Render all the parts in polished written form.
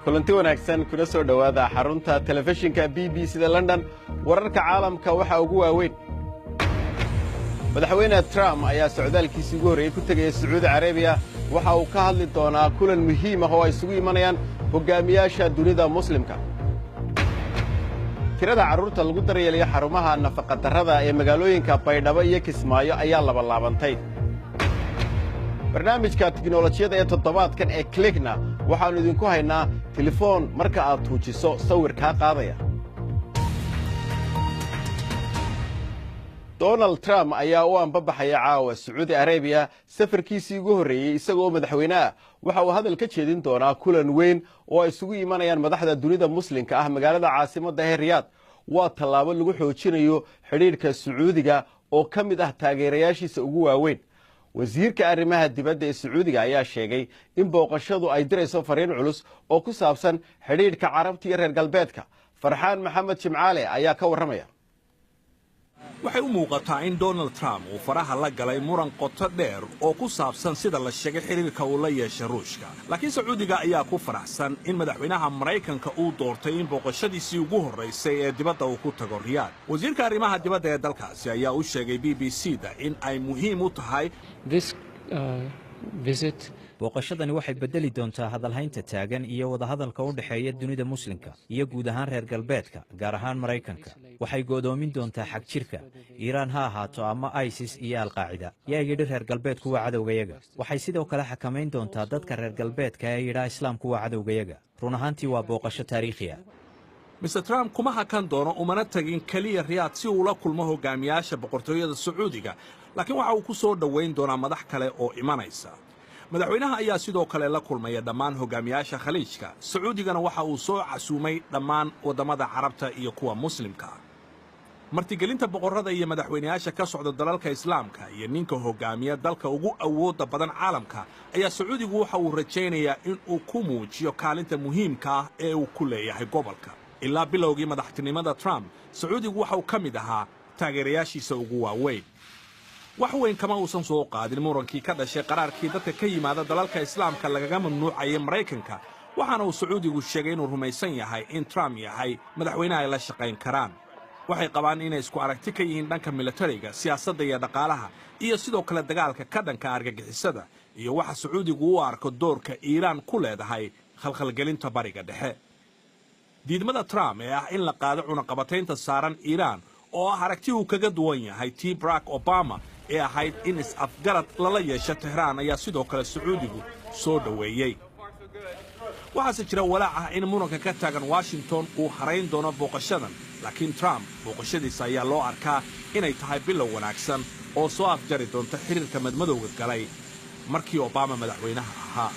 kulanti wanaagsan kuna soo dhawaada xarunta telefishinka BBC London wararka caalamka waxa ugu waaweyn madaxweyne Trump ayaa socdaalkiisii ugu horeeyay ku tagay Sacuudi Carabiya waxa uu ka hadli doonaa kulan muhiim ah oo ay isugu imanayaan hogaamiyaasha dunida muslimka tirada carruurta lagu daryeelayo xarumaha nafaqa darrada ee magaalooyinka Baydhabo iyo Kismaayo ayaa laabantay barnaamijka tiknoolajiyada ee toddobaadkan ee Clickna waxaanu idinku haynaa telefoon marka aad tuujiso sawir ka qaadaya Donald Trump ayaa u anbabaxaya caawa Sacuudi Carabiya safarkiisii ugu horeeyay isagoo madaxweynaha waxa uu hadal ka jeedin doonaa kulan weyn oo ay isugu imanayaan madaxda dunida muslimka ah magaalada caasimadda ee Riyadh waa tallaabo lagu xoojinayo xiriirka Sacuudiga oo ka mid ah taageerayaashiisa ugu waaweyn wasiirka arrimaha dibadda ee Sacuudiga ayaa sheegay in booqashadu ay dirayso fariin culus oo ku saabsan xiriirka Carabta iyo reer galbeedka Farxaan Maxamed Jimcaale ayaa ka waramaya waxay u muuqataa in Donald Trump uu faraha la galay muran qoto dheer oo ku saabsan sida la sheegay xiriirka uu la yeeshay Ruushka laakiin Sacuudiga ayaa ku faraxsan in madaxweynaha Mareykanka uu doortay in booqashadiisii ugu horeysay ee dibadda uu ku tago Riyadh wasiirka arrimaha dibadda ee dalkaasi ayaa u sheegay BBC-da in ay muhiim u tahay booqashadani waxay bedeli doontaa hadalhaynta taagan iyo wadahadalka u dhexeeya dunida muslimka iyo guud ahaan reer galbeedka gaar ahaan Mareykanka waxay go'doomin doontaa xag jirka Iiraan ha ahaato ama ISIS iyo Al-Qaacida yaa yidhi reer galbeedku waa cadowgayaga waxay sidoo kale xakamayn doontaa dadka reer galbeedka ee yidhaa islaamku waa cadowgayaga run ahaantii waa booqasho taariikhi ah Mr. Trump kuma hakan doono umana tagin kaliya Riyadh si uu la kulmo hogaamiyaasha boqortooyada Sacuudiga laakiin waxa uu ku soo dhaweyn doonaa madax kale oo imanaysa madaxweynaha ayaa sidoo kale la kulmaya dhammaan hogaamiyaasha khaliijka Sacuudigana waxa uu soo casuumay dhammaan wadamada Carabta iyo kuwa muslimka martigelinta boqorada iyo madaxweynayaasha ka socda dalalka islaamka iyo ninka hogaamiya dalka ugu awooda badan caalamka ayaa Sacuudigu waxa uu rajaynayaa in uu ku muujiyo kaalinta muhiimka ah ee uu ku leeyahay gobolka ilaa bilowgii madaxtinimada Trump Sacuudigu waxa uu ka mid ahaa taageerayaashiisa ugu waaweyn wax weyn kama uusan soo qaadin murankii ka dhashay qaraarkii dadka ka yimaada dalalka islaamka lagaga mamnuucay Mareykanka waxaana uu Sacuudigu sheegay inuu rumaysan yahay in Trump yahay madaxweynaha ay la shaqayn karaan waxay qabaan inay isku aragti ka yihiin dhanka militariga siyaasadda iyo dhaqaalaha iyo sidoo kale dagaalka ka dhanka argagixisada iyo waxa Sacuudigu u arko doorka Iiraan ku leedahay khalkhalgelinta bariga dhexe diidmada Trump ee ah in la qaado cunaqabataynta saaran Iiraan oo ah aragti uu kaga duwan yahay tii Barack Obama ee ahayd in is-afgarad lala yeesho Tehran ayaa sidoo kale Sacuudigu soo dhaweeyay waxaase jira walaac ah in muranka ka taagan Washington uu harayn doono booqashadan laakiin Trump booqashadiisa ayaa loo arkaa inay tahay bilow wanaagsan oo soo afjari doonta xiriirka madmadowga galay markii Obama madaxweynaha ahaa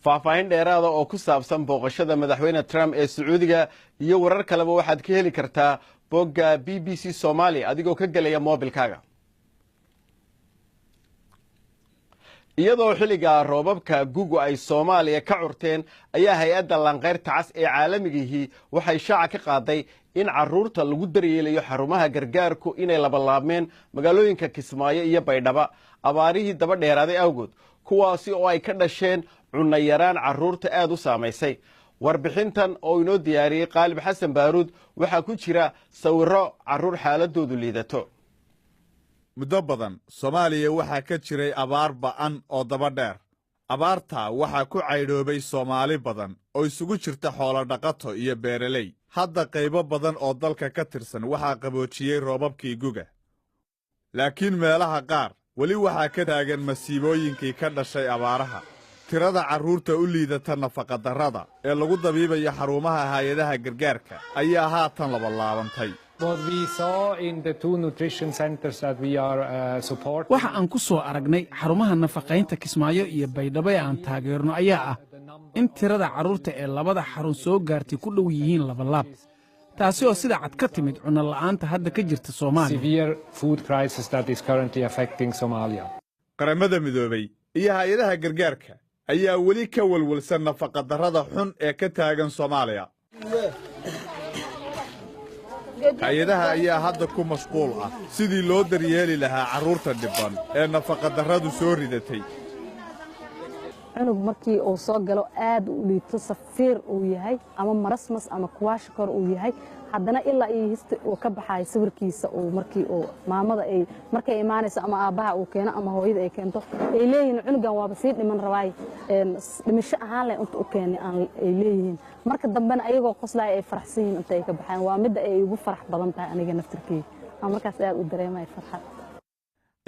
faahfaahin dheeraada oo ku saabsan booqashada madaxweyne Trump ee Sacuudiga iyo warar kaleba waxaad ka heli kartaa bogga BBC Somali adigoo ka galaya mobilkaaga iyadoo xilliga roobabka gugu ay Soomaaliya ka curteen ayaa hay'adda lanqeyrta cas ee caalamiga waxay shaaca ka qaaday in carruurta lagu daryeelayo xarumaha gargaarku inay labalaabmeen magaalooyinka Kismaayo iyo Baydhabo abaarihii daba dheeraaday awgood kuwaasi oo ay ka dhasheen cunno yaraan carruurta aad u saameysay warbixintan oo inoo diyaariyay Qaalib Xasan Baaruud waxa ku jira sawirro carruur xaaladoodu liidato muddo badan Soomaaliya waxa ka jiray abaar ba'an oo daba dheer abaarta waxa ku caydhoobay Soomaali badan oo isugu jirta xoolo dhaqato iyo beeraley hadda qaybo badan oo dalka ka tirsan waxa qaboojiyay roobabkii guga laakiin meelaha qaar wali waxa ka taagan masiibooyinkii ka dhashay abaaraha tirada carruurta u liidata nafaqa darrada ee lagu dabiibayo xarumaha hay'adaha gargaarka ayaa haatan laabantay waxa aan ku soo aragnay xarumaha nafaqaynta Kismaayo iyo Baydhabo ee aan taageerno ayaa ah in tirada carruurta ee labada xarun soo gaartay ku dhow yihiin labalaab taasi oo sida cad ka timid cunno la'aanta hadda ka jirta Soomaaliya qaramada midoobay iyo hay'adaha gargaarka ayaa weli ka walwalsan nafaqa darrada xun ee ka taagan Soomaaliya hay'adaha ayaa hadda ku mashquul ah sidii loo daryeeli lahaa carruurta dhibban ee nafaqa darradu soo ridatay cunug markii uu soo galo aad u liito safiir uu yahay ama marasmas ama kuwaash kor uu yahay haddana ilaa iyo hista uu ka baxay sawirkiisa uu markii uu maamada ay markay imaanayso ama aabaha uu keeno ama hooyada ay keento ay leeyihiin cunugan waaba sii dhiman rabaay dhimisho ahaan leh inta u keenay ay leeyihiin marka dambena ayagoo qoslay ay faraxsan yihiin inta ay ka baxaan waa mid ay ugu farax badan tahay aniga naftirkeyga markaas aad u dareemay farxad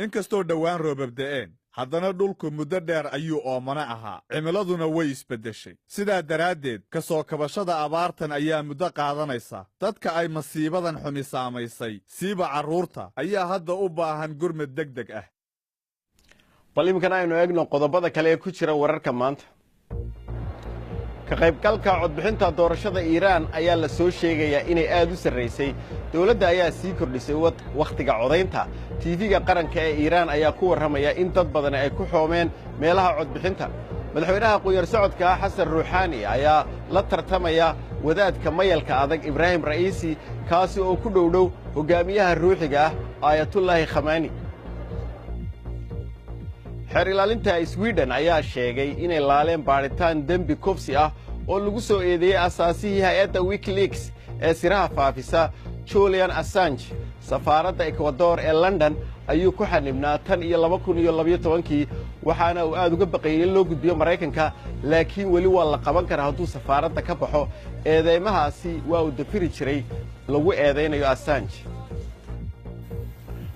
inkastoo dhowaan roobab da'een haddana dhulku muddo dheer ayuu oomana ahaa cimiladuna way isbeddeshay sidaa daraaddeed ka soo kabashada abaartan ayaa muddo qaadanaysa dadka ay masiibadan xumi saamaysay siiba carruurta ayaa hadda u baahan gurmad degdeg ah bal iminkan aynu eegno qodobada kale ee ku jira wararka maanta ka qaybgalka codbixinta doorashada Iiraan ayaa la soo sheegayaa inay aad u sarreysay dawladda ayaa sii kordhisay wakhtiga codaynta TV-ga qaranka ee Iiraan ayaa ku warramaya in dad badan ay ku xoomeen meelaha codbixinta madaxweynaha qoyar socodka Xasan Ruuxaani ayaa la tartamaya wadaadka mayalka adag Ibraahim Ra'iisi kaasi oo ku dhowdhow hogaamiyaha ruuxiga ah Ayatullaahi Khamenei xeer ilaalinta Sweden ayaa sheegay inay laaleen baaritaan dembi kufsi ah oo lagu soo eedeeyay asaasihii hay'adda WikiLeaks ee siraha faafisa Julian Assange safaaradda Ecuador ee London ayuu ku xanibnaa tan iyo 2012 waxaana uu aad uga baqayay in loo gudbiyo Mareykanka laakiin weli waa la qaban karaa hadduu safaaradda ka baxo eedeymahaasi waa uu dafiri jiray lagu eedeynayo Assange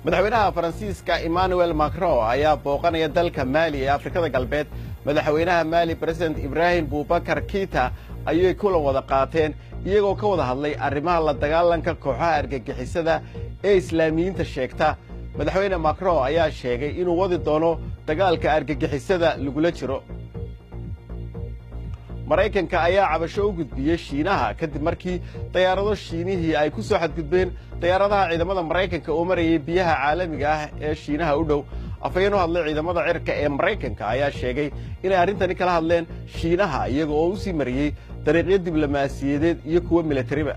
madaxweynaha Faransiiska Emmanuel Macron ayaa booqanaya dalka Mali ee Afrikada Galbeed madaxweynaha Mali President Ibrahim Boubacar Keita ayay kula wada qaateen iyagoo ka wada hadlay arrimaha la dagaalanka kooxaha argagixisada ee islaamiyiinta sheegta madaxweyne Macron ayaa sheegay inuu wadi doono dagaalka argagixisada lagula jiro Mareykanka ayaa cabasho u gudbiyay Shiinaha kadib markii diyaarado Shiinihii ay ku soo xadgudbeen diyaaradaha ciidamada Mareykanka oo marayay biyaha caalamiga ah ee Shiinaha u dhow afayeen u hadlay ciidamada cirka ee Mareykanka ayaa sheegay inay arrintani kala hadleen Shiinaha iyagoo oo u sii mariyay dariiqyo diblomaasiyadeed iyo kuwa militariba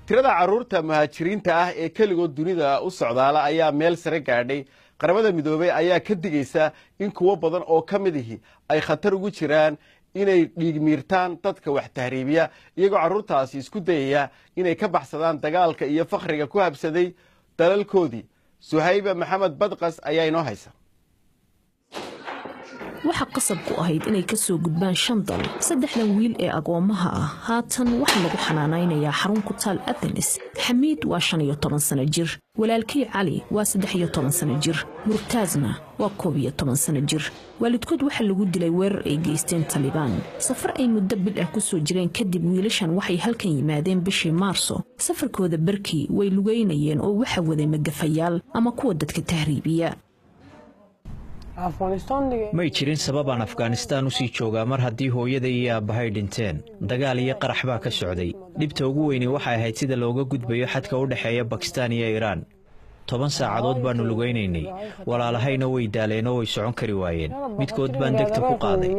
tirada carruurta muhaajiriinta ah ee kaligood dunida u socdaala ayaa meel sare gaadhay qaramada midoobay ayaa ka digaysa in kuwa badan oo ka mid ihi ay khatar ugu jiraan inay dhiigmiirtaan dadka wax tahriibiya iyagoo carruurtaasi isku dayaya inay ka baxsadaan dagaalka iyo fakhriga ku habsaday dalalkoodii Suhayba Maxamed Badqas ayaa inoo haysa waxa qasab ku ahayd inay ka soo gudbaan 5 dal saddexdan wiil ee agoomaha ah haatan waxa lagu xanaanaynayaa xarun ku taal Athens Xamiid waa 15 sano jir walaalkii Cali waa 13 sano jir Murtaazna waa 12 sano jir waalidkood waxa lagu dilay weerar ay geysteen Taliban safar ay muddo bil ah ku soo jireen kadib wiilashan waxay halkan yimaadeen bishii Maarso safarkooda barkii way lugeynayeen oo waxa waday magafayaal ama kuwa dadka tahriibiya may jirin sabab aan Afghanistan u sii joogaa mar haddii hooyada iyo aabahay dhinteen dagaal iyo qarax baa ka socday dhibta ugu weyn waxay ahayd sida looga gudbayo xadka u dhaxeeya Pakistan iyo Iran 10 saacadood baanu lugeynay walaalahayna way daaleen oo way socon kari waayeen midkood baan degta ku qaaday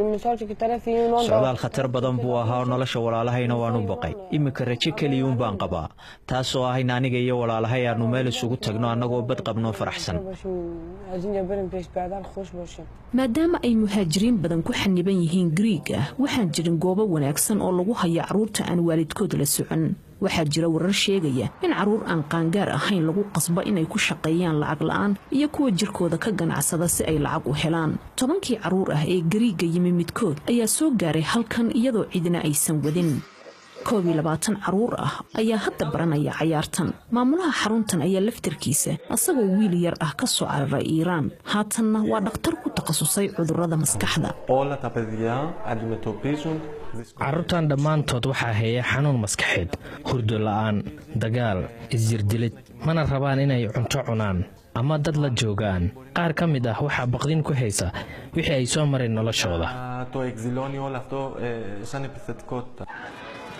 socdaal khatar badan buu ahaa nolosha walaalahayna waanu baqay imika rajo kaliya baan qabaa taasoo ah in aniga iyo walaalahay aanu meel isugu tagno annagoo bad qabno faraxsan maadaama ay muhaajiriin badan ku xaniban yihiin Greega waxaan jirin goobo wanaagsan oo lagu hayo carruurta aan waalidkood la socon waxaa jira warar sheegaya in carruur aan qaangaar ahayn lagu qasbo inay ku shaqeeyaan lacag la'aan iyo kuwa jirkooda ka ganacsada si ay lacag u helaan 10kii carruur ah ee Greega yimi midkood ayaa soo gaaray halkan iyadoo cidina aysan wadin 22 carruur ah ayaa hadda baranaya ciyaartan maamulaha xaruntan ayaa laftirkiisa asagoo wiil yar ah ka soo cararay Iiraan haatanna waa dhakhtar ku takhasusay cudurrada maskaxda carruurtan dhammaantood waxaa haya xanuun maskaxeed hurdo la'aan dagaal isjirdilid mana rabaan inay cunto cunaan ama dad la joogaan qaar ka mid ah waxaa baqdin ku haysa wixii ay soo mareen noloshooda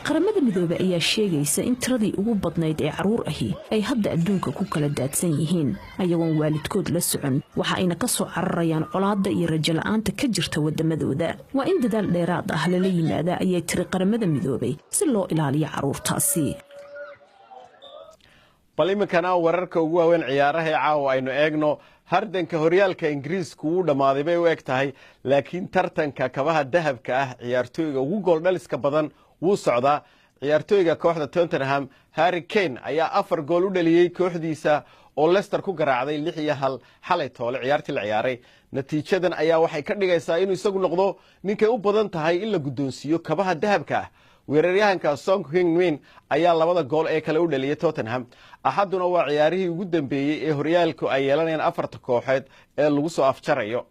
qaramada midoobay ayaa sheegaysa in tiradii ugu badnayd ee carruur ahi ay hadda adduunka ku kala daadsan yihiin ayagoon waalidkood la socon waxa ayna ka soo cararayaan colaadda iyo rajo la'aanta ka jirta waddamadooda waa in dadaal dheeraad ah lala yimaada ayay tiri qaramada midoobay si loo ilaaliyo carruurtaasi bal iminkana wararka ugu waaweyn ciyaaraha ee caawa aynu eegno hardanka horyaalka ingiriisku wuu dhammaaday bay u eg tahay laakiin tartanka kabaha dahabka ah ciyaartooyga ugu gooldhaliska badan wuu socdaa ciyaartooyga kooxda Tottenham Harry Kane ayaa 4 gool u dhaliyay kooxdiisa oo Leicester ku garaacday 6-1 xalay toole ciyaartii la ciyaaray natiijadan ayaa waxay ka dhigaysaa inuu isagu noqdo ninkay u badan tahay in la guddoonsiiyo kabaha dahabka ah weeraryahanka Son Heung-min ayaa 2 gool ee kale u dhaliyay Tottenham axaduna waa ciyaarihii ugu dambeeyay ee horyaalku ay yeelanayaan 4 kooxood ee lagu soo afjarayo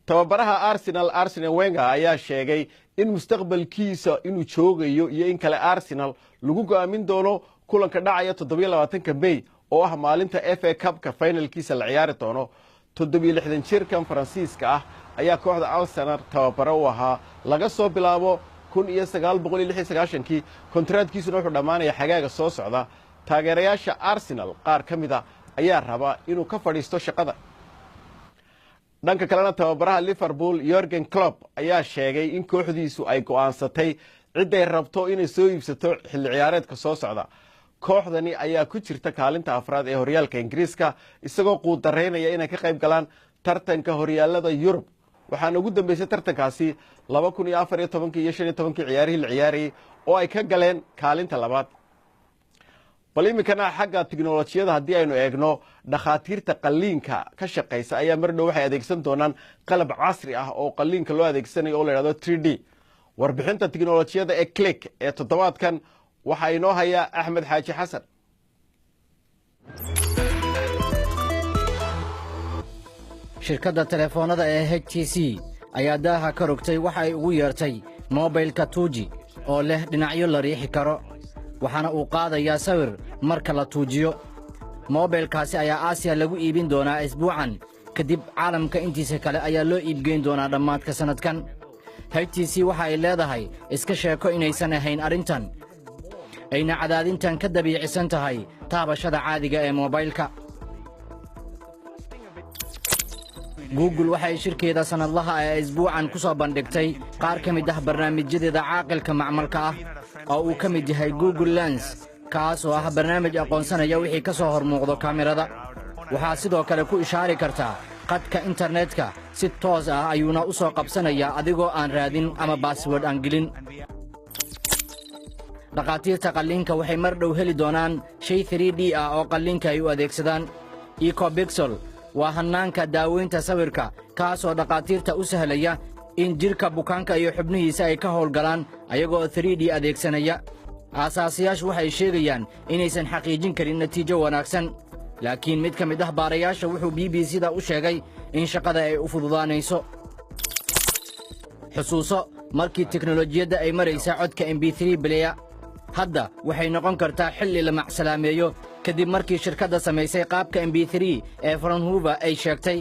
tababaraha Arsenal Arsene Wenger ayaa sheegay in mustaqbalkiisa inuu joogayo iyo in kale Arsenal lagu go'aamin doono kulanka dhacaya 27 May oo ah maalinta FA Cup-ka finalkiisa la ciyaari doono 67 jirkan Faransiiska ah ayaa kooxda Arsenal tababaro u ahaa laga soo bilaabo 1996 kontraadkiisuna wuxuu dhamaanaya xagaaga soo socda taageerayaasha Arsenal qaar kamida ayaa raba inuu ka fadhiisto shaqada dhanka kalena tababaraha Liverpool Jurgen Klopp ayaa sheegay in kooxdiisu ay go'aansatay ciday rabto inay soo iibsato xilli ciyaareedka soo socda kooxdani ayaa ku jirta kaalinta afraad ee horyaalka Ingiriiska isagoo quudareynaya inay ka qayb galaan tartanka horyaalada Yurub waxaana ugu dambeysay tartankaasi 2014 iyo 15 ciyaarihii la ciyaarayay oo ay ka galeen kaalinta labaad bal iminkana xagga tiknoolajiyada haddii aynu eegno dhakhaatiirta qalliinka ka shaqaysa ayaa mar dhow waxay adeegsan doonaan qalab casri ah oo qalliinka loo adeegsanayo oo la yidhahdo 3D warbixinta tiknoolajiyada ee click ee toddobaadkan waxaa inoo haya Axmed Xaaji Xasan shirkadda telefoonada ee HTC ayaa daaha ka rogtay waxa ay ugu yeertay mobilka 2G oo leh dhinacyo la riixi karo waxaana uu qaadayaa sawir marka la tuujiyo mobilkaasi ayaa Aasiya lagu iibin doonaa isbuucan kadib caalamka intiisa kale ayaa loo iibgeyn doonaa dhammaadka sanadkan HTC waxa ay leedahay iska sheeko inaysan ahayn arrintan ayna cadaadintan ka dabiicisan tahay taabashada caadiga ee mobilka Google waxay shirkeeda sanadlaha ee isbuucan ku soo bandhigtay qaar ka mid ah barnaamijyadeeda caaqilka macmalka ah oo uu ka mid yahay Google Lens kaas oo ah barnaamij aqoonsanaya wixii ka soo hormuuqdo kamerada waxaa sidoo kale ku ishaari kartaa qadka internetka si toos ah ayuuna u soo qabsanaya adigoo aan raadin ama password aan gelin dhaqaatiirta qalliinka waxay mar dhow heli doonaan shay 3D ah oo qalliinka ay u adeegsadaan EcoPixel waa hannaanka daaweynta sawirka kaas oo dhaqaatiirta u sahlaya in jirka bukaanka iyo xubnihiisa ay ka howlgalaan ayagoo 3D adeegsanaya aasaasiyaashu waxay sheegayaan inaysan xaqiijin karin natiijo wanaagsan laakiin mid ka mid ah baarayaasha wuxuu BBC-da u sheegay in shaqada ay u fududaanayso xusuuso markii tiknoolajiyadda ay maraysa codka MP3 player hadda waxay noqon kartaa xilli la macsalaameeyo kadib markii shirkadda samaysay qaabka MP3 ee Fraunhofer ay sheegtay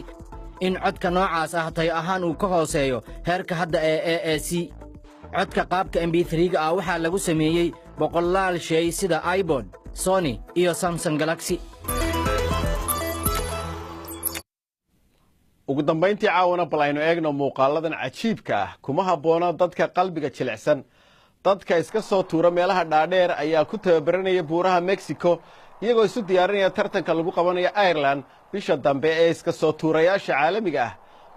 in codka noocaas ah tay ahaan uu ka hooseeyo heerka hadda ee AAC codka qaabka MP3-ga ah waxaa lagu sameeyey boqolaal shay sida iPod, Sony iyo Samsung Galaxy ugu dambeyntii caawana bal aynu eegno muuqaaladan cajiibka ah kuma habboona dadka qalbiga jilicsan dadka iska soo tuura meelaha dhaadheer ayaa ku tababaranaya buuraha Mexico iyagoo isu diyaarinaya tartanka lagu qabanayo Ireland bisha dambe ee iska soo tuurayaasha caalamiga ah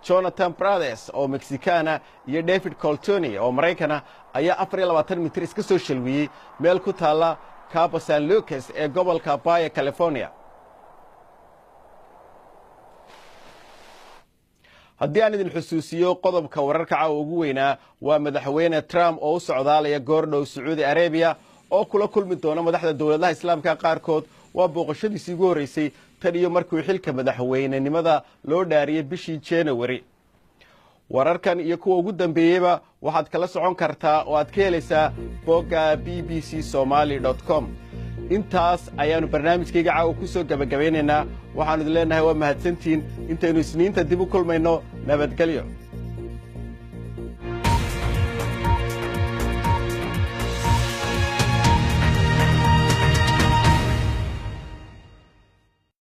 Jonathan Prades oo Mexicana iyo David Coltoni oo Maraykana ayaa 24 mitir iska soo shalwiyay meel ku taala Cabo San Lucas ee gobolka Baja California haddii aan idin xusuusiyo qodobka wararka caawa ugu weynaa waa madaxweyne Trump oo u socdaalaya goordhow Saudi Arabia oo kula kulmi doona madaxda dawladaha islaamka qaarkood waa booqashadiisii ugu horeysay tan iyo markii xilka madaxweynenimada loo dhaariyay bishii January wararkan iyo kuwa ugu dambeeyayba waxaad kala socon kartaa oo aad ka helaysaa bogga bbcsomali.com intaas ayaanu barnaamijkayga caawa ku soo gabagabeynaynaa waxaanu idin leenahay waa mahadsantiin intaynu isniinta dib u kulmayno nabadgelyo